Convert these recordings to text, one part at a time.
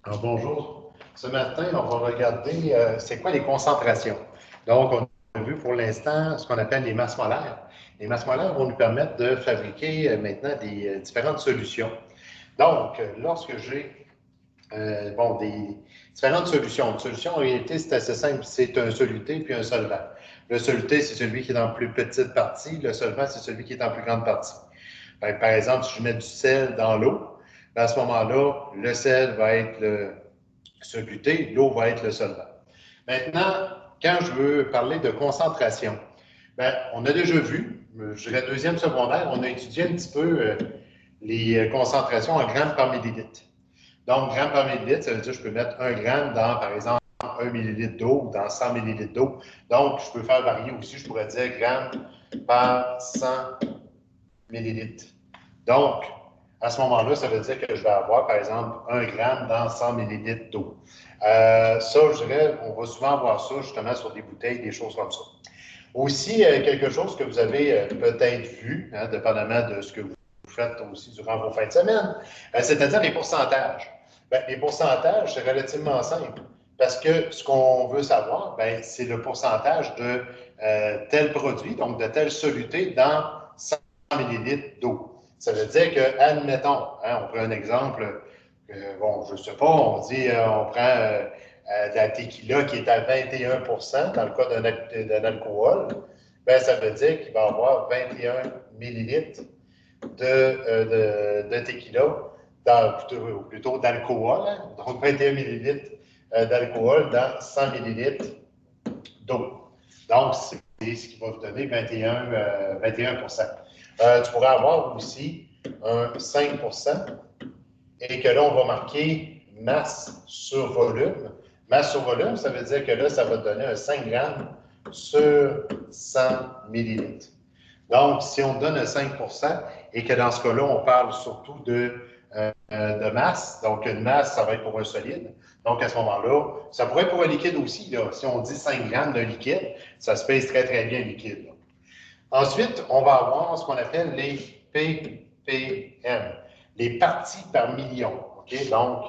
Alors, bonjour. Ce matin, on va regarder c'est quoi les concentrations. Donc, on a vu pour l'instant ce qu'on appelle les masses molaires. Les masses molaires vont nous permettre de fabriquer maintenant des différentes solutions. Donc, lorsque j'ai des différentes solutions, une solution en réalité, c'est assez simple, c'est un soluté puis un solvant. Le soluté, c'est celui qui est en plus petite partie, le solvant, c'est celui qui est en plus grande partie. Par exemple, si je mets du sel dans l'eau, à ce moment-là, le sel va être le soluté, l'eau va être le solvant. Maintenant, quand je veux parler de concentration, ben, on a déjà vu, je dirais deuxième secondaire, on a étudié un petit peu les concentrations en grammes par millilitre. Donc, grammes par millilitre, ça veut dire que je peux mettre un gramme dans, par exemple, 1 millilitre d'eau ou dans 100 millilitres d'eau. Donc, je peux faire varier aussi, je pourrais dire gramme par 100 millilitres. Donc, à ce moment-là, ça veut dire que je vais avoir, par exemple, 1 gramme dans 100 millilitres d'eau. Ça, je dirais, on va souvent voir ça justement sur des bouteilles, des choses comme ça. Aussi, quelque chose que vous avez peut-être vu, hein, dépendamment de ce que vous faites aussi durant vos fins de semaine, c'est-à-dire les pourcentages. Bien, les pourcentages, c'est relativement simple parce que ce qu'on veut savoir, bien, c'est le pourcentage de tel produit, donc de telle soluté dans 100 millilitres d'eau. Ça veut dire que, admettons, hein, on prend un exemple, bon, je ne sais pas, on dit, on prend de la tequila qui est à 21 dans le cas d'un alcool, ben, ça veut dire qu'il va y avoir 21 millilitres de tequila, plutôt d'alcool, hein, donc 21 millilitres d'alcool dans 100 millilitres d'eau. Donc, c'est ce qui va vous donner 21 tu pourrais avoir aussi un 5 et que là, on va marquer masse sur volume. Masse sur volume, ça veut dire que là, ça va te donner un 5 grammes sur 100 millilitres. Donc, si on donne un 5 et que dans ce cas-là, on parle surtout de masse, donc une masse, ça va être pour un solide. Donc, à ce moment-là, ça pourrait être pour un liquide aussi. Là. Si on dit 5 grammes de liquide, ça se pèse très, très bien liquide. Là. Ensuite, on va avoir ce qu'on appelle les ppm, les parties par million. OK? Donc,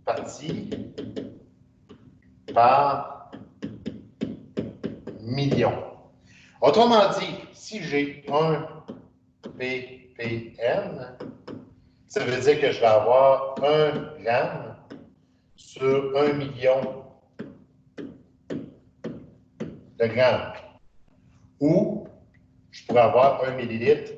parties par million. Autrement dit, si j'ai un ppm, ça veut dire que je vais avoir 1 gramme sur 1 million de grammes. Ou je pourrais avoir 1 millilitre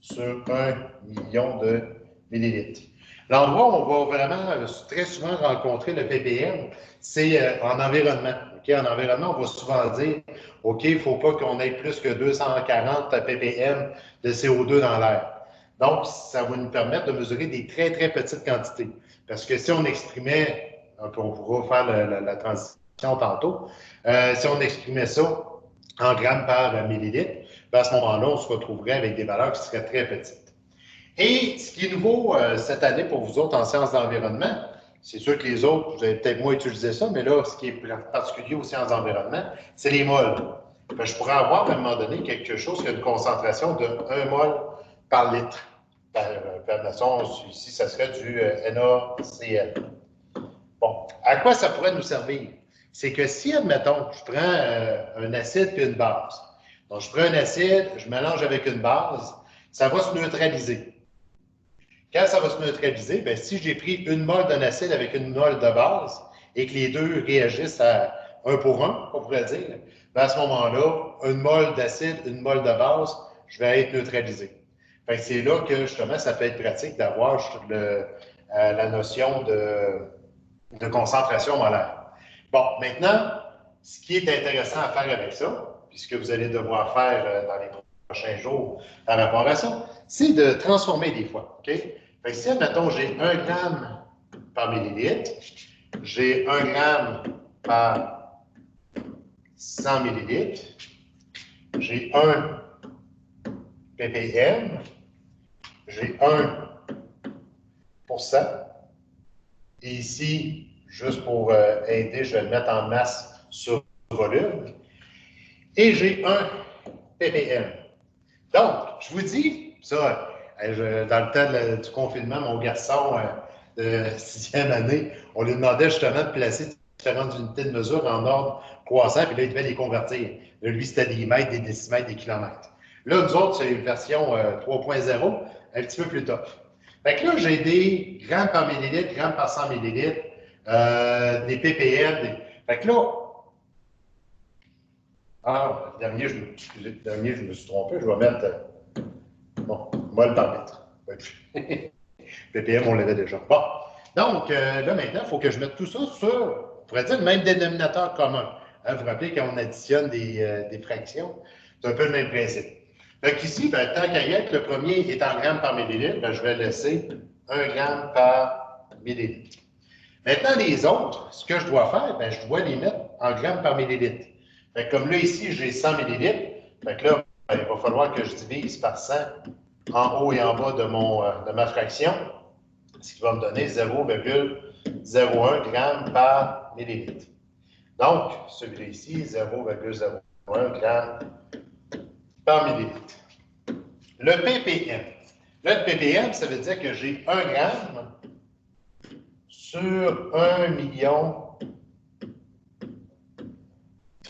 sur 1 million de millilitres. L'endroit où on va vraiment très souvent rencontrer le ppm, c'est en environnement. Okay? En environnement, on va souvent dire, OK, il ne faut pas qu'on ait plus que 240 ppm de CO2 dans l'air. Donc, ça va nous permettre de mesurer des très, très petites quantités. Parce que si on exprimait, on pourra faire la transition tantôt, si on exprimait ça en grammes par millilitre, ben à ce moment-là, on se retrouverait avec des valeurs qui seraient très petites. Et ce qui est nouveau cette année pour vous autres en sciences d'environnement, c'est sûr que les autres, vous avez peut-être moins utilisé ça, mais là, ce qui est particulier aux sciences d'environnement, c'est les moles. Ben, je pourrais avoir à un moment donné quelque chose qui a une concentration de 1 mol par litre. Façon, ici, ça serait du NaCl. Bon, à quoi ça pourrait nous servir? C'est que si, admettons, je prends un acide et une base, donc je prends un acide, je mélange avec une base, ça va se neutraliser. Quand ça va se neutraliser, bien, si j'ai pris une mole d'un acide avec une mole de base et que les deux réagissent à 1 pour 1, on pourrait dire, bien, à ce moment-là, une mole d'acide, une mole de base, je vais être neutralisé. C'est là que justement, ça peut être pratique d'avoir la notion de concentration molaire. Bon, maintenant, ce qui est intéressant à faire avec ça, puis ce que vous allez devoir faire dans les prochains jours par rapport à ça, c'est de transformer des fois. OK? Fait que si, admettons, j'ai 1 gramme par millilitre, j'ai 1 gramme par 100 millilitres, j'ai 1 ppm, j'ai 1%, et ici, juste pour aider, je vais le mettre en masse sur volume, et j'ai 1 ppm. Donc, je vous dis, ça, dans le temps du confinement, mon garçon, de sixième année, on lui demandait justement de placer différentes unités de mesure en ordre croissant, puis là, il devait les convertir. Là, lui, c'était des mètres, des décimètres, des kilomètres. Là, nous autres, c'est une version 3.0, un petit peu plus tough. Fait que là, j'ai des grammes par millilitre, grammes par 100 millilitres, des ppm. Fait que là, dernier, je me suis trompé, je vais mettre, bon, mol par litre. ppm, on l'avait déjà. Bon, donc là, maintenant, il faut que je mette tout ça sur, on pourrait dire, le même dénominateur commun. Hein, vous vous rappelez, quand on additionne des fractions, c'est un peu le même principe. Donc ici, ben, tant qu'à y être, le premier est en grammes par millilitre, ben, je vais laisser 1 gramme par millilitre. Maintenant, les autres, ce que je dois faire, ben, je dois les mettre en grammes par millilitre. Fait que comme là, ici, j'ai 100 millilitres. Fait que là, ben, il va falloir que je divise par 100 en haut et en bas de ma fraction, ce qui va me donner 0,01 g par millilitre. Donc, celui-là ici, 0,01 g par millilitre. Le ppm. Là, le ppm, ça veut dire que j'ai 1 gramme sur 1 million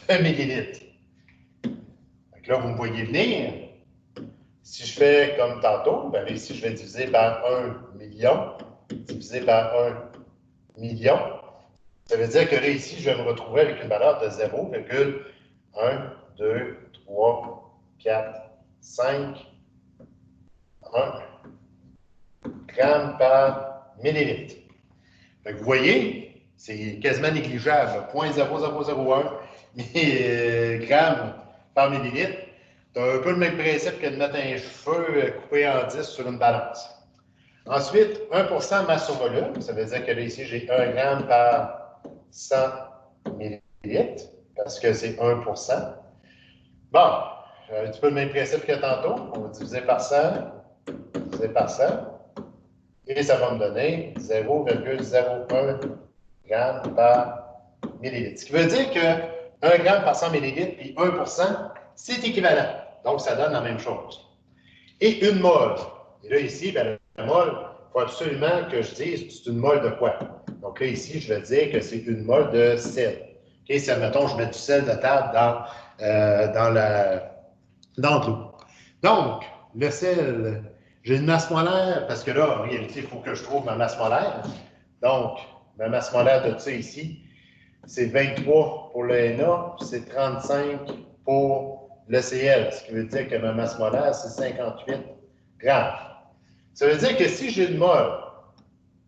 de millilitres. Donc là, vous me voyez venir. Si je fais comme tantôt, bien ici, je vais diviser par 1 million, divisé par 1 million. Ça veut dire que là, ici, je vais me retrouver avec une valeur de 0,1, 2, 3, 4, 5, 1 gramme par millilitre. Donc, vous voyez, c'est quasiment négligeable, 0,0001 grammes par millilitre. C'est un peu le même principe que de mettre un cheveu coupé en 10 sur une balance. Ensuite, 1% masse au volume, ça veut dire que là, ici, j'ai 1 gramme par 100 millilitres, parce que c'est 1%. Bon, un petit peu le même principe que tantôt. On va diviser par 100, diviser par 100, et ça va me donner 0,01 g par millilitre. Ce qui veut dire que 1 g par 100 millilitres puis 1%, c'est équivalent. Donc, ça donne la même chose. Et une mole. Et là, ici, bien, la mole, il faut absolument que je dise c'est une mole de quoi. Donc là, ici, je vais dire que c'est une mole de sel. Okay? Si, admettons, je mets du sel de table dans de l'eau. Donc, le sel, j'ai une masse molaire, parce que là, en réalité, il faut que je trouve ma masse molaire. Donc, ma masse molaire de ça ici, c'est 23 pour le Na, c'est 35 pour le Cl, ce qui veut dire que ma masse molaire, c'est 58 grammes. Ça veut dire que si j'ai une mole,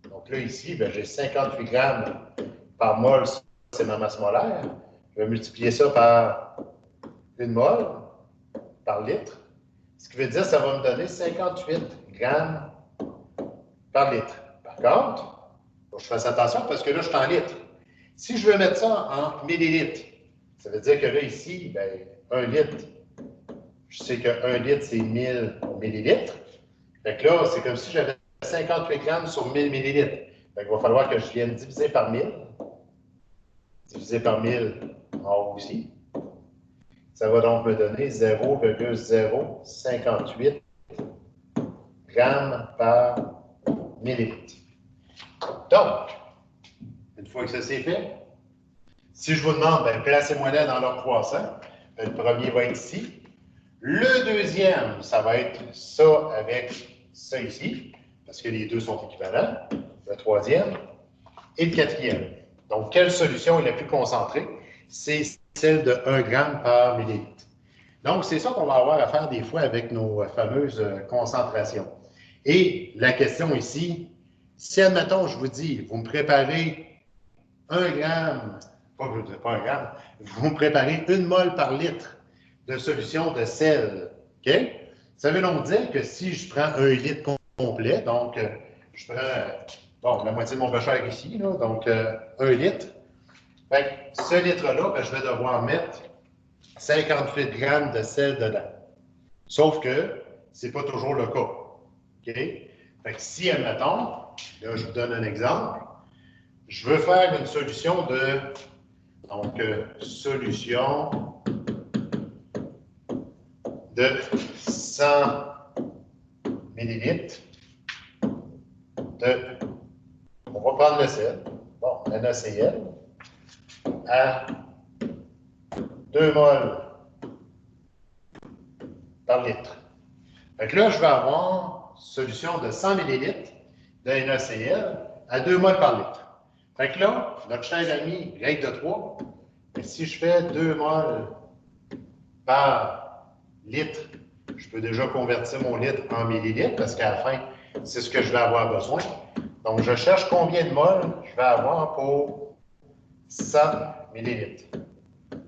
donc là, ici, ben, j'ai 58 grammes par mole, c'est ma masse molaire. Je vais multiplier ça par une mole, par litre. Ce qui veut dire que ça va me donner 58 grammes par litre. Par contre, il faut que je fasse attention parce que là, je suis en litres. Si je veux mettre ça en millilitres, ça veut dire que là, ici, ben, 1 litre, je sais que 1 litre, c'est 1000 millilitres. Fait que là, c'est comme si j'avais 58 grammes sur 1000 millilitres. Fait qu'il va falloir que je vienne diviser par 1000. Diviser par 1000 en haut aussi. Ça va donc me donner 0,058 grammes par millilitre. Donc, une fois que ça c'est fait, si je vous demande, ben, placez-moi-les dans leur croissant, le premier va être ici. Le deuxième, ça va être ça avec ça ici, parce que les deux sont équivalents. Le troisième et le quatrième. Donc, quelle solution est la plus concentrée? C'est celle de 1 g par millilitre. Donc, c'est ça qu'on va avoir à faire des fois avec nos fameuses concentrations. Et la question ici, si, admettons, je vous dis, vous me préparez 1 gramme, pas 1 gramme, vous me préparez 1 mol par litre de solution de sel, OK? Ça veut donc dire que si je prends 1 litre complet, donc je prends la moitié de mon becher ici, là, donc 1 litre, fait que ce litre-là, ben, je vais devoir mettre 58 grammes de sel dedans. Sauf que ce n'est pas toujours le cas. OK? Fait que si, admettons, là, je vous donne un exemple, je veux faire une solution de, donc, solution de 100 millilitres de on va prendre le sel. Bon, NaCl à 2 mols par litre. Fait que là, je vais avoir une solution de 100 ml de NaCl à 2 mols par litre. Fait que là, notre cher ami, règle de 3, si je fais 2 mols par litre, je peux déjà convertir mon litre en millilitres parce qu'à la fin, c'est ce que je vais avoir besoin. Donc, je cherche combien de mols je vais avoir pour 100 millilitres.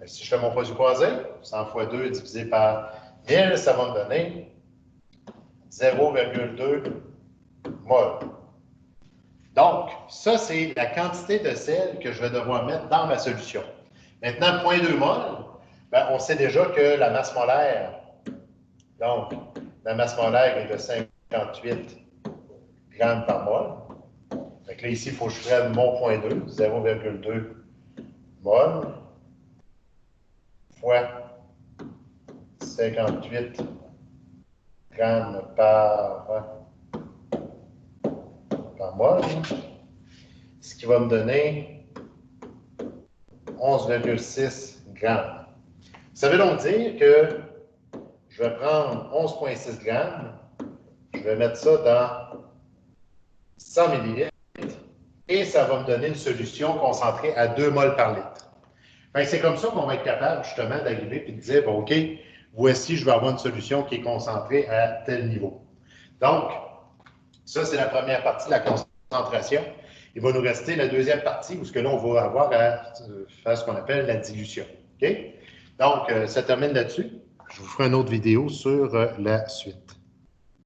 Si je fais mon produit croisé, 100 fois 2 divisé par 1000, ça va me donner 0,2 mol. Donc, ça, c'est la quantité de sel que je vais devoir mettre dans ma solution. Maintenant, 0,2 mol, ben, on sait déjà que la masse molaire, donc, la masse molaire est de 58 grammes par mol. Fait que là, ici, il faut que je prenne mon 0,2, 0,2 mol, fois 58 grammes par mol, ce qui va me donner 11,6 grammes. Ça veut donc dire que je vais prendre 11,6 grammes, je vais mettre ça dans 100 millilitres et ça va me donner une solution concentrée à 2 mols par litre. C'est comme ça qu'on va être capable justement d'arriver et de dire, bon, OK, voici, je vais avoir une solution qui est concentrée à tel niveau. Donc, ça, c'est la première partie de la concentration. Il va nous rester la deuxième partie où là, on va avoir à faire ce qu'on appelle la dilution. OK? Donc, ça termine là-dessus. Je vous ferai une autre vidéo sur la suite.